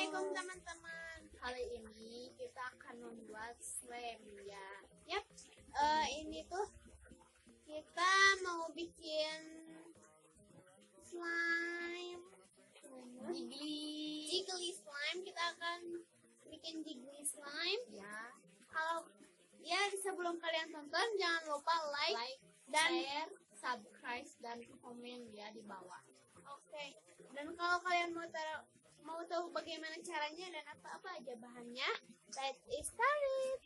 Assalamualaikum teman-teman. Kali ini kita akan membuat slime ya. Yap, ini tuh kita mau bikin slime jiggly slime. Kita akan bikin jiggly slime ya. Kalau ya sebelum kalian tonton jangan lupa like dan share, subscribe dan komen ya di bawah. Oke. Dan kalau kalian mau tahu bagaimana caranya dan apa aja bahannya, let's start it.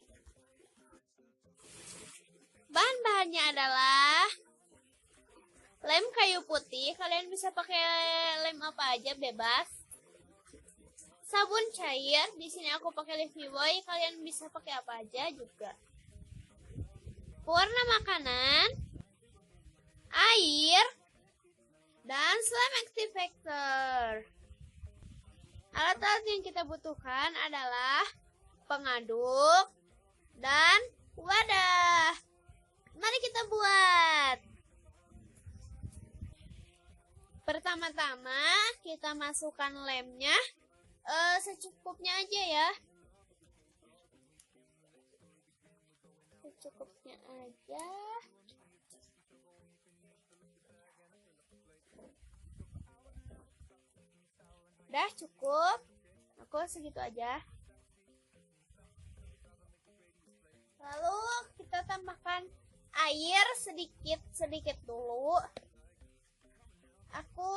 Bahan-bahannya adalah lem kayu putih. Kalian bisa pakai lem apa aja bebas. Sabun cair. Di sini aku pakai Livy Boy. Kalian bisa pakai apa aja juga. Pewarna makanan, air, dan slime activator. Alat-alat yang kita butuhkan adalah pengaduk dan wadah. Mari kita buat. Pertama-tama kita masukkan lemnya secukupnya aja ya. Secukupnya aja. Udah cukup. Aku segitu aja. Lalu kita tambahkan air sedikit dulu. Aku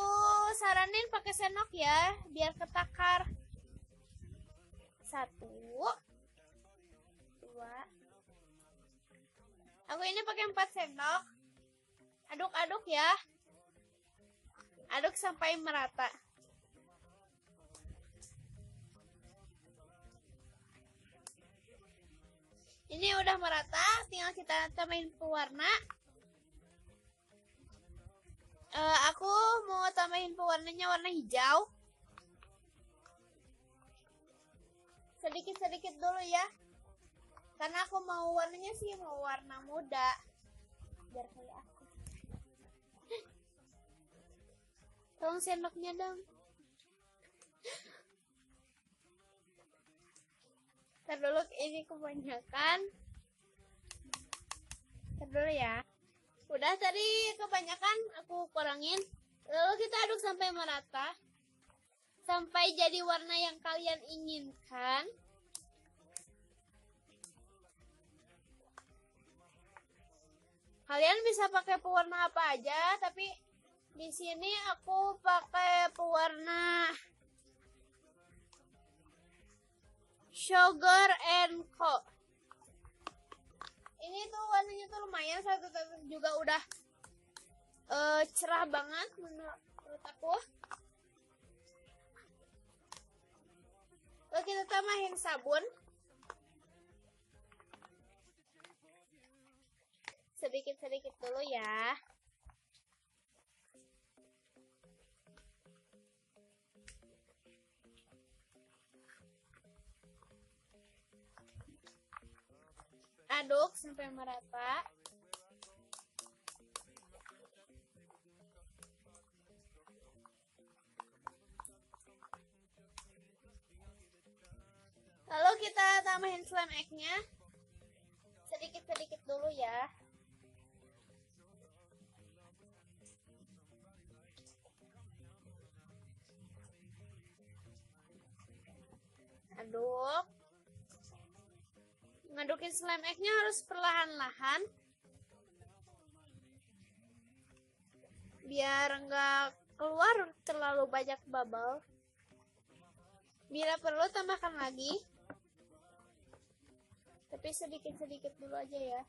saranin pakai sendok ya, biar ketakar. 1, 2. Aku ini pakai 4 sendok. Aduk-aduk ya. Aduk sampai merata. Ini udah merata, tinggal kita tambahin pewarna. Aku mau tambahin pewarnanya warna hijau. Sedikit-sedikit dulu ya. Karena aku mau warnanya sih mau warna muda. Biar kayak aku. Tolong sendoknya dong. Ntar dulu, ini kebanyakan. Ntar dulu ya. Udah tadi kebanyakan, aku kurangin. Lalu kita aduk sampai merata. Sampai jadi warna yang kalian inginkan. Kalian bisa pakai pewarna apa aja, tapi di sini aku pakai pewarna Sugar and Co. Ini tuh warnanya tuh lumayan, satu juga udah cerah banget menurut aku. Lalu kita tambahin sabun. Sedikit-sedikit dulu ya. Aduk sampai merata. Lalu kita tambahin slime egg-nya. Sedikit-sedikit dulu ya. Aduk. Ngadukin slime egg-nya harus perlahan-lahan. Biar enggak keluar terlalu banyak bubble. Bila perlu tambahkan lagi. Tapi sedikit-sedikit dulu aja ya.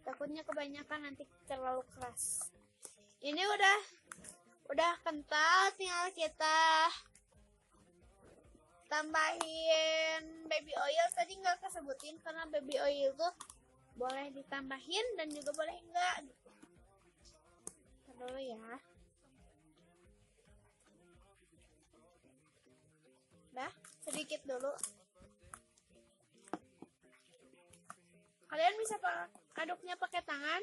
Takutnya kebanyakan nanti terlalu keras. Ini udah kental, tinggal kita tambahin baby oil. Tadi nggak kesebutin karena baby oil tuh boleh ditambahin dan juga boleh enggak. Ntar dulu ya. Udah, sedikit dulu. Kalian bisa aduknya pakai tangan.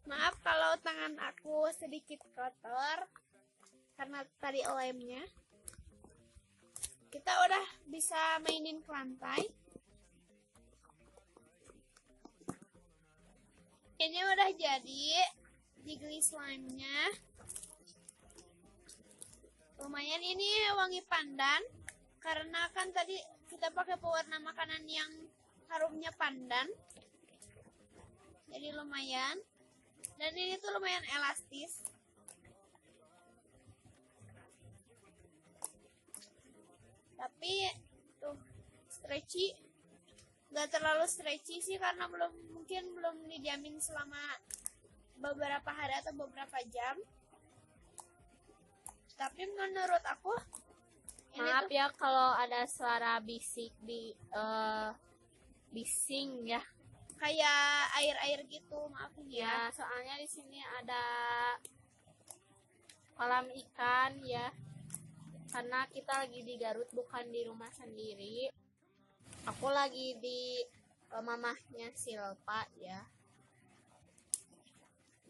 Maaf kalau tangan aku sedikit kotor karena tadi lemnya. kita udah bisa mainin ke lantai. Ini udah jadi jiggly slime-nya. Lumayan ini wangi pandan, karena kan tadi kita pakai pewarna makanan yang harumnya pandan. Jadi lumayan. Dan ini tuh lumayan elastis. Tapi tuh stretchy. Gak terlalu stretchy sih, karena mungkin belum dijamin selama beberapa hari atau beberapa jam. Tapi menurut aku maaf ya kalau ada suara bisik di bising ya, kayak air-air gitu, maafin ya soalnya di sini ada kolam ikan ya, karena kita lagi di Garut, bukan di rumah sendiri. Aku lagi di mamahnya Silpa ya.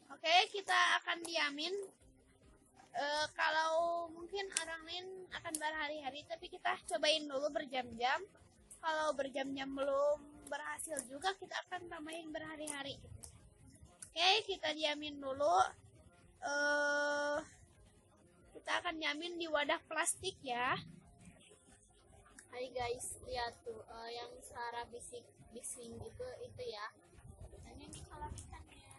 Oke, kita akan diamin. Kalau mungkin orang lain akan berhari-hari, tapi kita cobain dulu berjam-jam. Kalau berjam-jam belum berhasil juga, kita akan tambahin berhari-hari. Oke, kita diamin dulu. Kita akan diamin di wadah plastik ya. Hai guys, lihat tuh yang suara bising gitu itu ya. Dan ini kolam ikannya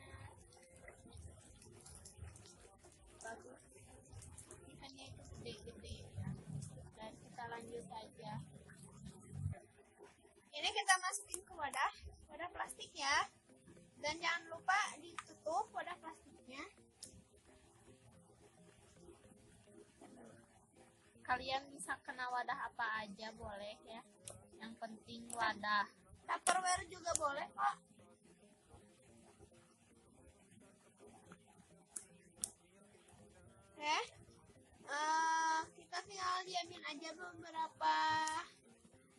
bagus, ikannya itu gede-gede ya. Dan kita lanjut aja. Ini kita masukin ke wadah plastik ya. Dan jangan lupa ditutup wadah plastiknya. Kalian bisa kena wadah apa aja boleh ya. Yang penting wadah. Tupperware juga boleh kok. Oke. Kita tinggal diamin aja beberapa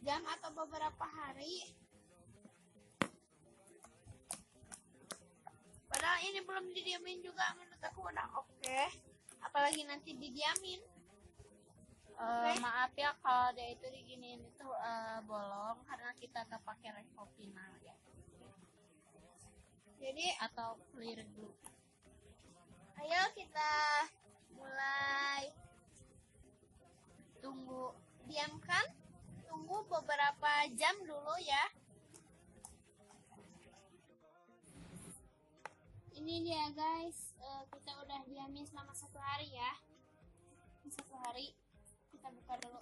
jam atau beberapa hari. Padahal ini belum didiamin juga, menurut aku udah oke. Apalagi nanti didiamin. Maaf ya kalau dia itu diginiin itu bolong karena kita gak pakai Recopinal ya. Jadi atau clear glue. Ayo kita mulai diamkan, tunggu beberapa jam dulu ya. Ini dia guys, kita udah diamin selama 1 hari ya. 1 hari. Kita buka dulu.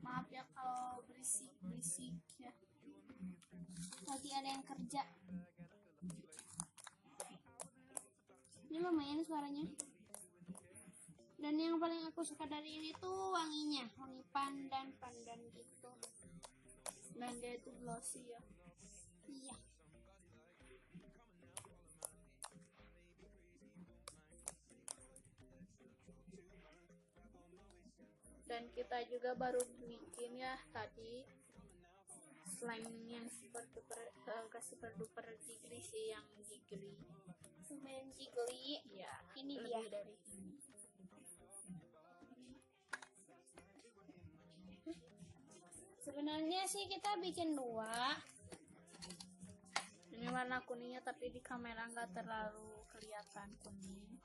Maaf ya kalau berisik ya. Lagi ada yang kerja. Ini lumayan suaranya. Dan yang paling aku suka dari ini tuh wanginya, wangi pandan gitu. Dan dia itu glossy ya. Iya. Dan kita juga baru bikin ya tadi slime yang super duper jiggly sih, yang jiggly. Lumayan jiggly. Ya, ini lebih dia. dari ini. Sebenarnya sih kita bikin 2. Ini warna kuningnya, tapi di kamera nggak terlalu kelihatan kuning.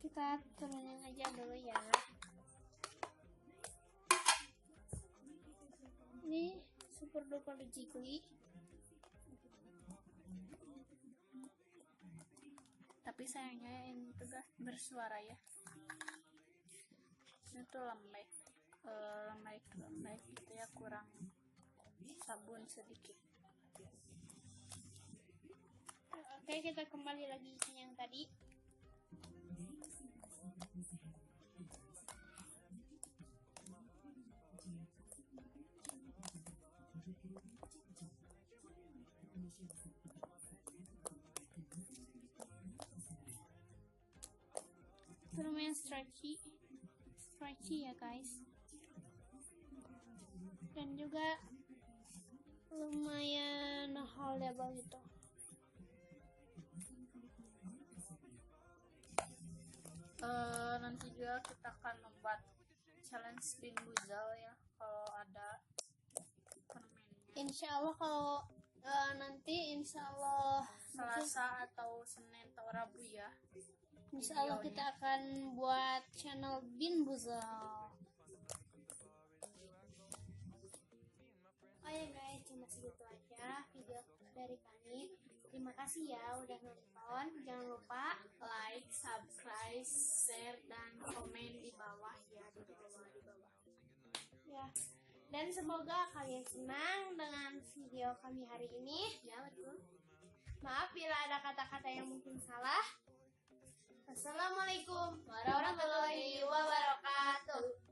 Kita turunin aja dulu ya. Ini super duper jiggly. Tapi sayangnya ini tuh gak bersuara ya. Ini tuh lembek gitu ya, kurang sabun sedikit. Oke, kita kembali lagi ke yang tadi. Itu lumayan stretchy ya guys. Dan juga lumayan valuable gitu. Nanti juga kita akan membuat challenge Bin Buzal ya kalau ada permennya. Insya Allah kalau nanti insya Allah Selasa atau Senin atau Rabu ya. insya Allah kita akan buat channel Bin Buzal. Oh ya guys, cuma segitu aja video dari kami. Terima kasih ya udah nonton. Jangan lupa Like, subscribe, share, dan komen di bawah ya, di bawah. ya. Dan semoga kalian senang dengan video kami hari ini. Ya betul. Maaf bila ada kata-kata yang mungkin salah. Assalamualaikum Warahmatullahi wabarakatuh.